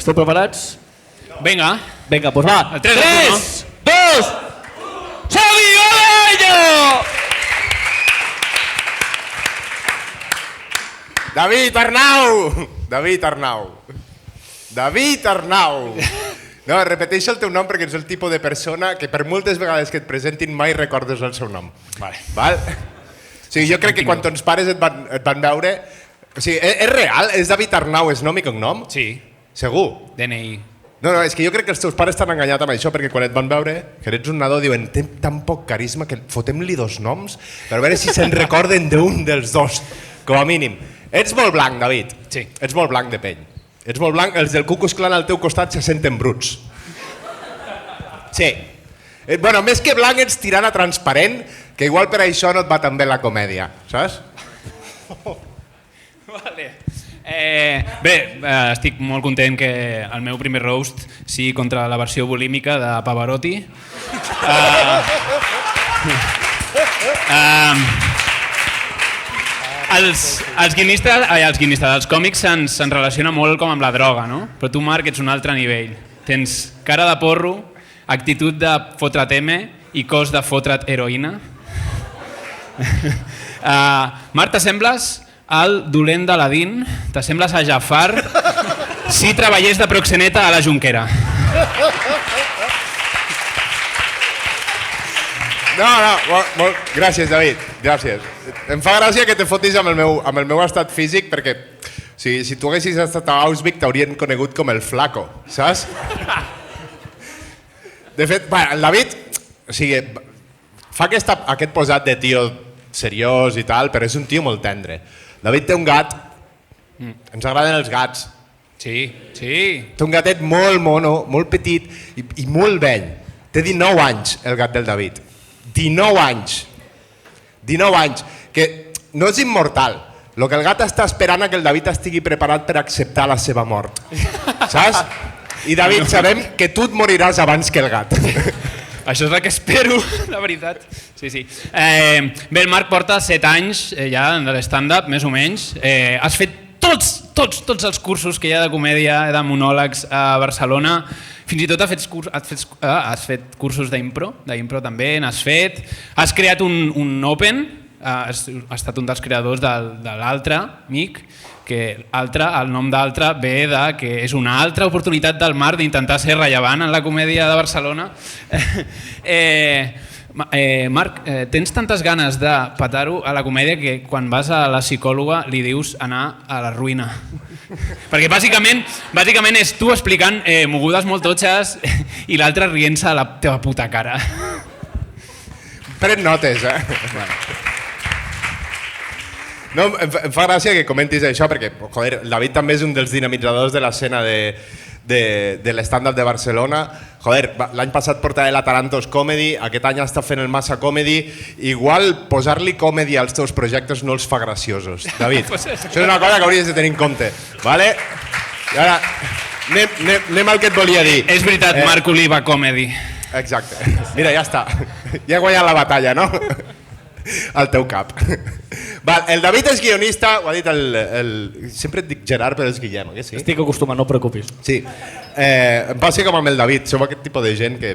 Esteu preparats? Vinga. Vinga, doncs va. 3, 2, Xavi Oleño! David Arnau! David Arnau. David Arnau. No, repeteixo el teu nom perquè ets el tipus de persona que per moltes vegades que et presentin mai recordes el seu nom. Vale. Val? O sigui, jo crec que quan tons pares et van veure... O sigui, és real? És David Arnau, és nom i cognom? Sí. Segur? DNI. No, és que jo crec que els teus pares t'han enganyat amb això perquè quan et van veure, que eres un nadó, diuen, té tan poc carisma que fotem-li dos noms per veure si se'n recorden d'un dels dos, com a mínim. Ets molt blanc, David. Sí. Ets molt blanc de pell. Ets molt blanc, els del Ku Klux Klan al teu costat se senten bruts. Sí. Bueno, més que blanc ets tirant a transparent, que igual per això no et va tan bé la comèdia, saps? Vale. Bé, estic molt content que el meu primer roast sigui contra la versió bulímica de Pavarotti. Els guionistes, els còmics se'ns relaciona molt com amb la droga, no? Però tu, Marc, ets un altre nivell. Tens cara de porro, actitud de fotre't M i cos de fotre't heroïna. Marc, t'assembles al dolent d'Aladín, t'assembles a Jafar si treballés de proxeneta a la Jonquera. No, gràcies, David, gràcies. Em fa gràcia que te fotis amb el meu estat físic perquè si tu haguessis estat a Auschwitz t'haurien conegut com el flaco, saps? De fet, el David, o sigui, fa aquest posat de tio seriós i tal, però és un tio molt tendre. David té un gat, ens agraden els gats. Sí. Té un gatet molt mono, molt petit i molt vell. Té 19 anys el gat del David. 19 anys. 19 anys. Que no és immortal. El que el gat està esperant és que el David estigui preparat per acceptar la seva mort. Saps? I David, sabem que tu et moriràs abans que el gat. Això és el que espero, la veritat. Sí. Bé, el Marc porta 7 anys ja de l'stand-up, més o menys. Has fet tots els cursos que hi ha de comèdia, de monòlegs a Barcelona. Fins i tot has fet cursos d'impro també, n'has fet. Has creat un Open, has estat un dels creadors de l'Altre, Mic, que el nom d'Altre ve de que és una altra oportunitat del Marc d'intentar ser rellevant en la comèdia de Barcelona. Marc, tens tantes ganes de petar-ho a la comèdia que quan vas a la psicòloga li dius anar a la ruïna. Perquè bàsicament és tu explicant mogudes molt totxes i l'altre rient-se a la teva puta cara. Pren notes, No, em fa gràcia que comentis això perquè, joder, el David també és un dels dinamitzadors de l'escena de l'stand-up de Barcelona. Joder, l'any passat portava la Tarantos Comedy, aquest any està fent el Massa Comedy. Igual posar-li comedy als teus projectes no els fa graciosos, David. Això és una cosa que hauries de tenir en compte, vale? I ara, anem al que et volia dir. És veritat, Marc Oliva Comedy. Exacte. Mira, ja està. Ja he guanyat la batalla, no? Al teu cap. El David és guionista, ho ha dit sempre et dic Gerard, però és Guillem, que sí? Estic acostumat, no et preocupis. Sí. Em passa com amb el David, som aquest tipus de gent que...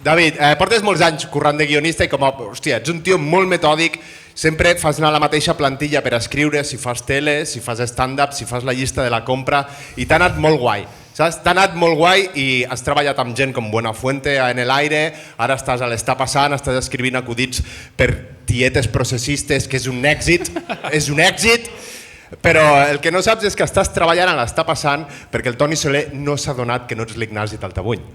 David, portes molts anys currant de guionista i hòstia, ets un tio molt metòdic, sempre fas anar la mateixa plantilla per escriure, si fas tele, si fas stand-up, si fas la llista de la compra, i t'ha anat molt guai. Saps? T'ha anat molt guai i has treballat amb gent com Buenafuente en l'aire, ara estàs a l'Està Passant, estàs escrivint acudits per tietes processistes, que és un èxit, però el que no saps és que estàs treballant a l'Està Passant perquè el Toni Soler no s'ha donat que no ets l'Ignasi Taltabull.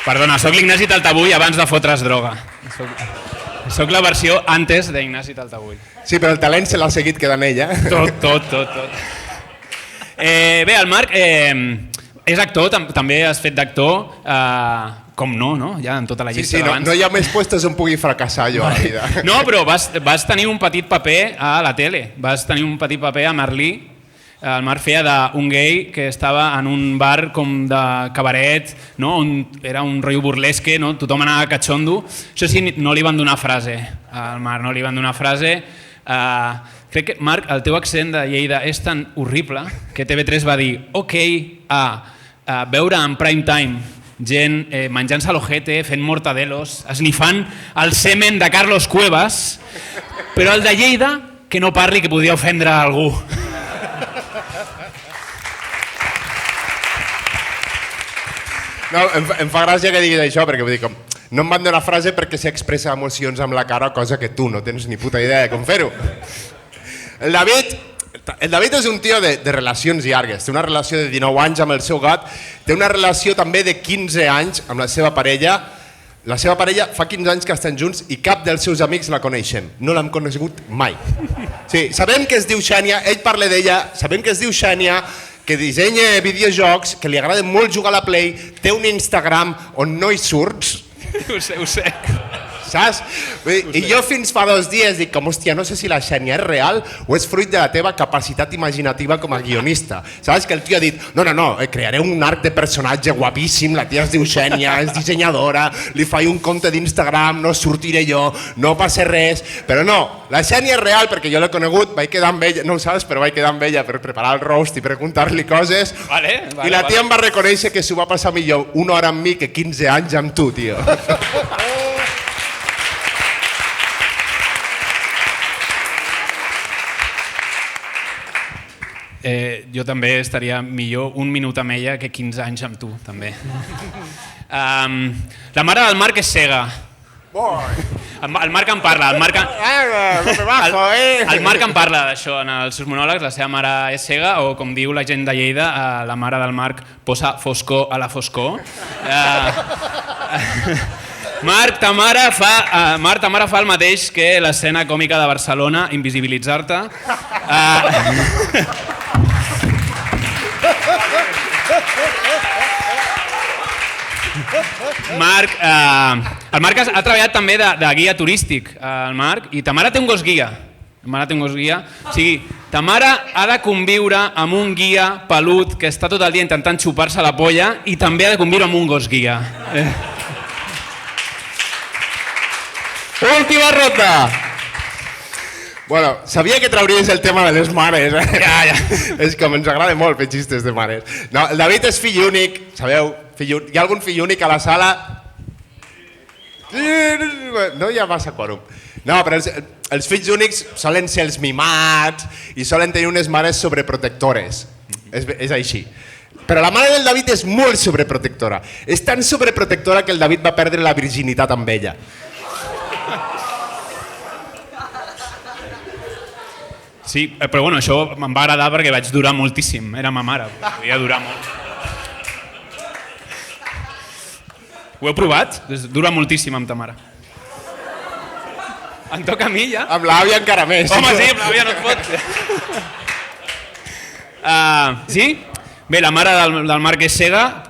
Perdona, soc l'Ignasi Taltabull abans de fotre's droga. Soc la versió antes d'Ignasi Taltabull. Sí, però el talent se l'ha seguit quedant ella. Tot. Bé, el Marc és actor, també has fet d'actor, com no? Ja en tota la llista d'abans. No hi ha més puestos on pugui fracassar jo a la vida. No, però vas tenir un petit paper a la tele, vas tenir un petit paper a Merlí. El Marc feia d'un gay que estava en un bar com de cabaret, no? On era un rotllo burlesque, no? Tothom anava catxondo. Això sí, no li van donar frase al Marc, no? Li van donar frase. Crec que, Marc, el teu accent de Lleida és tan horrible que TV3 va dir ok a veure en prime time gent menjant-se l'ojete, fent mortadelos, esnifant el semen de Carlos Cuevas, però el de Lleida que no parli, que podria ofendre a algú. No, em fa gràcia que diguis això, perquè vull dir, com, no em van donar frase perquè s'expressa emocions amb la cara, cosa que tu no tens ni puta idea de com fer-ho. El David és un tio de relacions llargues, té una relació de 19 anys amb el seu gat, té una relació també de 15 anys amb la seva parella. La seva parella fa 15 anys que estan junts i cap dels seus amics la coneixem. No l'hem conegut mai. Sí, sabem que es diu Xènia, ell parla d'ella, sabem que es diu Xènia, que dissenya videojocs, que li agrada molt jugar a la Play, té un Instagram on no hi surts. Ho sé. Saps? I jo fins fa 2 dies dic com, hòstia, no sé si la Xènia és real o és fruit de la teva capacitat imaginativa com a guionista. Saps? Que el tio ha dit, no, crearé un arc de personatge guapíssim, la tia es diu Xènia, és dissenyadora, li faig un compte d'Instagram, no sortiré jo, no passa res. Però no, la Xènia és real perquè jo l'he conegut, vaig quedar amb ella, no ho saps, però vaig quedar amb ella per preparar el roast i preguntar-li coses. I la tia em va reconèixer que s'ho va passar millor 1 hora amb mi que 15 anys amb tu, tio. Jo també estaria millor 1 minut amb ella que 15 anys amb tu, també. La mare del Marc és cega. El Marc en parla. El Marc en parla d'això en els seus monòlegs. La seva mare és cega o, com diu la gent de Lleida, la mare del Marc posa foscor a la foscor. Marc, ta mare fa el mateix que l'escena còmica de Barcelona, invisibilitzar-te. El Marc ha treballat també de guia turístic, el Marc, i ta mare té un gos guia. O sigui, ta mare ha de conviure amb un guia pelut que està tot el dia intentant xupar-se la polla i també ha de conviure amb un gos guia. Última ronda. Bueno, sabia que trauries el tema de les mares. Ja. És com ens agrada molt fer xistes de mares. No, el David és fill únic, sabeu? Hi ha algun fill únic a la sala? No hi ha massa quòrum. No, però els fills únics solen ser els mimats i solen tenir unes mares sobreprotectores. És així. Però la mare del David és molt sobreprotectora. És tan sobreprotectora que el David va perdre la virginitat amb ella. Sí, però bueno, això em va agradar perquè vaig durar moltíssim. Era ma mare, podia durar molt. Ho heu provat? Dura moltíssim amb ta mare. Em toca a mi, ja? Amb l'àvia encara més. Home, sí, amb l'àvia no es pot. Sí? Bé, la mare del Marc és cega.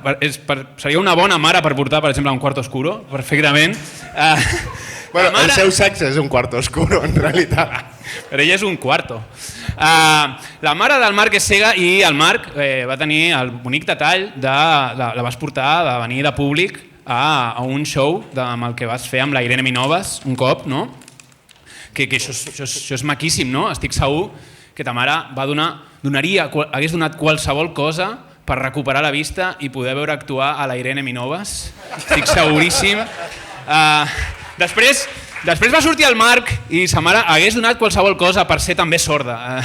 Seria una bona mare per portar, per exemple, un Cuarto Oscuro, perfectament. Bueno, el seu sexe és un Cuarto Oscuro, en realitat. Però ella és un quarto. La mare del Marc és cega i el Marc va tenir el bonic detall la vas portar de venir de públic a un show amb el que vas fer amb la Irene Minovas un cop, no? Que això és maquíssim, no? Estic segur que ta mare hagués donat qualsevol cosa per recuperar la vista i poder veure actuar a la Irene Minovas. Estic seguríssim. Després va sortir el Marc i sa mare hagués donat qualsevol cosa per ser també sorda.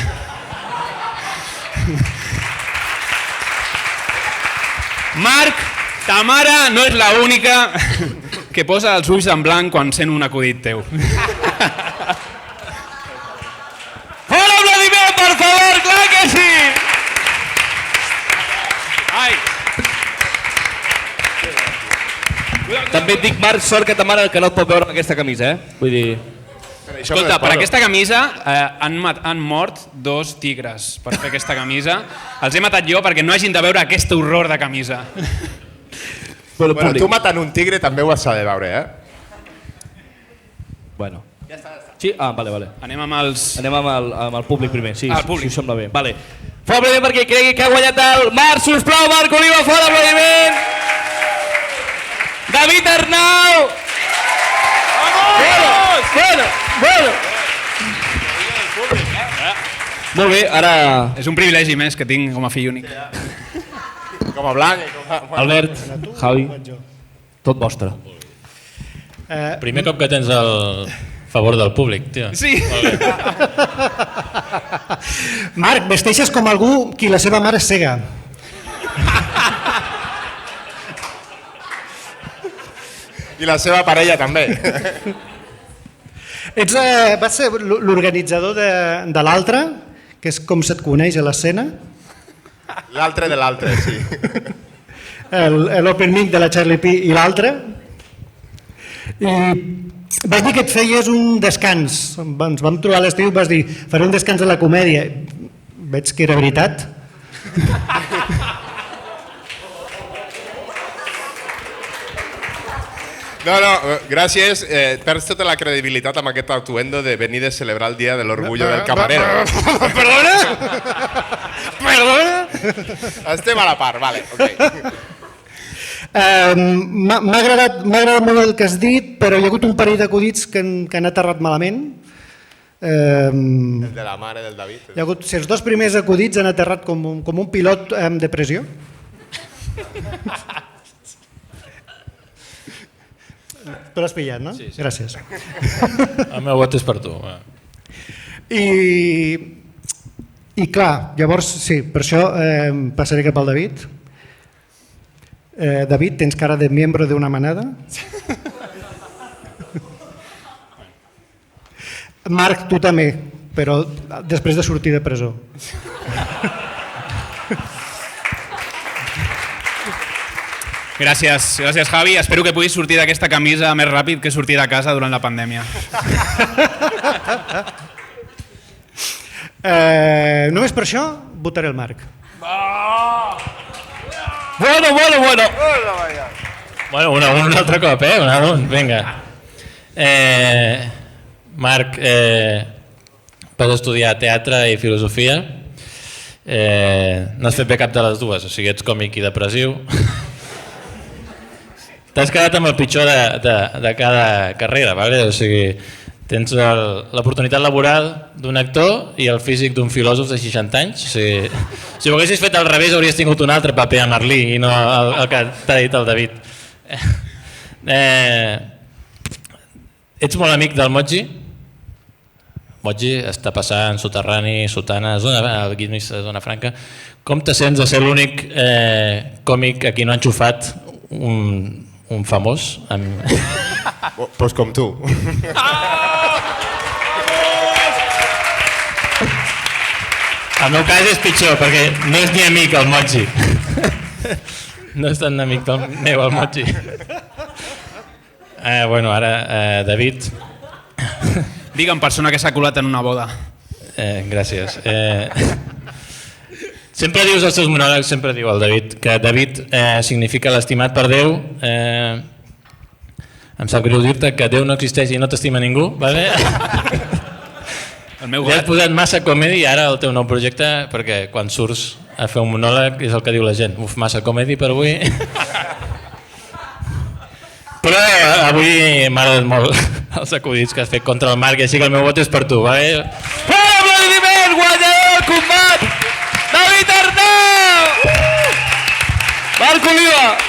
Marc, ta mare no és l'única que posa els ulls en blanc quan sent un acudit teu. Hola, Vladimir, per favor, clar que sí! Ai! També et dic, Marc, sort que ta mare que no et pot veure amb aquesta camisa, Vull dir... Escolta, per aquesta camisa han mort 2 tigres per fer aquesta camisa. Els he matat jo perquè no hagin de veure aquest horror de camisa. Bueno, tu matant un tigre també ho has de veure, Bueno. Ja està. Sí? Vale. Anem amb el públic primer, si us sembla bé. Vale. Fora aplaudiment perquè cregui que ha guanyat el Marc, sisplau, Marc Oliva, fora aplaudiment! David Arnau! Vamos! Fora! Molt bé, ara És un privilegi més que tinc com a fill únic. Com a blanc i com a... Albert, Javi, tot vostre. Primer cop que tens el favor del públic, tio. Sí. Marc, vesteixes com algú qui la seva mare és cega. I la seva parella també. Vas ser l'organitzador de l'altre, que és com se't coneix a l'escena. L'altre de l'altre, sí. L'open mic de la Charlie P i l'altre. I vas dir que et feies un descans. Ens vam trobar a l'estiu i vas dir faré un descans a la comèdia. Veig que era veritat. No, gràcies. Perds tota la credibilitat amb aquest atuendo de venir de celebrar el dia de l'orgullo del camarero. Perdona? Estem a la part, vale, ok. M'ha agradat molt el que has dit, però hi ha hagut un parell d'acudits que han aterrat malament. El de la mare del David. Hi ha hagut, si els dos primers acudits han aterrat com un pilot amb depressió. Tu l'has pillat, no? Sí. Gràcies. El meu vot és per tu. I clar, llavors, sí, per això passaré cap al David. David, tens cara de miembro de una manada? Marc, tu també, però després de sortir de presó. Gràcies, Javi. Espero que puguis sortir d'aquesta camisa més ràpid que sortir de casa durant la pandèmia. Només per això votaré el Marc. Bueno. Bueno, un altre cop, vinga. Marc, vas estudiar teatre i filosofia. No has fet bé cap de les dues, o sigui, ets còmic i depressiu. T'has quedat amb el pitjor de cada carrera, ¿vale? O sigui, tens l'oportunitat laboral d'un actor i el físic d'un filòsof de 60 anys. O sigui, si ho haguessis fet al revés hauries tingut un altre paper a Merlí i no el que t'ha dit el David. Ets molt amic del Moji. Moji està passant soterrani, sotana, el guionista de Zona Franca. Com te sents de ser l'únic còmic a qui no ha enxufat un famós? Pues com tu. El meu cas és pitjor, perquè no és ni amic el Moji. No és tan amic del meu el Moji. Bueno, ara, David. Digue'm, persona que s'ha colat en una boda. Gràcies. Sempre dius als teus monòlegs, sempre diu el David, que David significa l'estimat per Déu. Em sap greu dir-te que Déu no existeix i no t'estima ningú, vale? Li has posat massa comedy i ara el teu nou projecte, perquè quan surts a fer un monòleg és el que diu la gent. Uf, massa comedy per avui. Però avui m'ha agradat molt els acudits que has fet contra el Marc, així que el meu vot és per tu, vale? Un aplaudiment, guanyador del combat, David Arnau! Marc Oliva!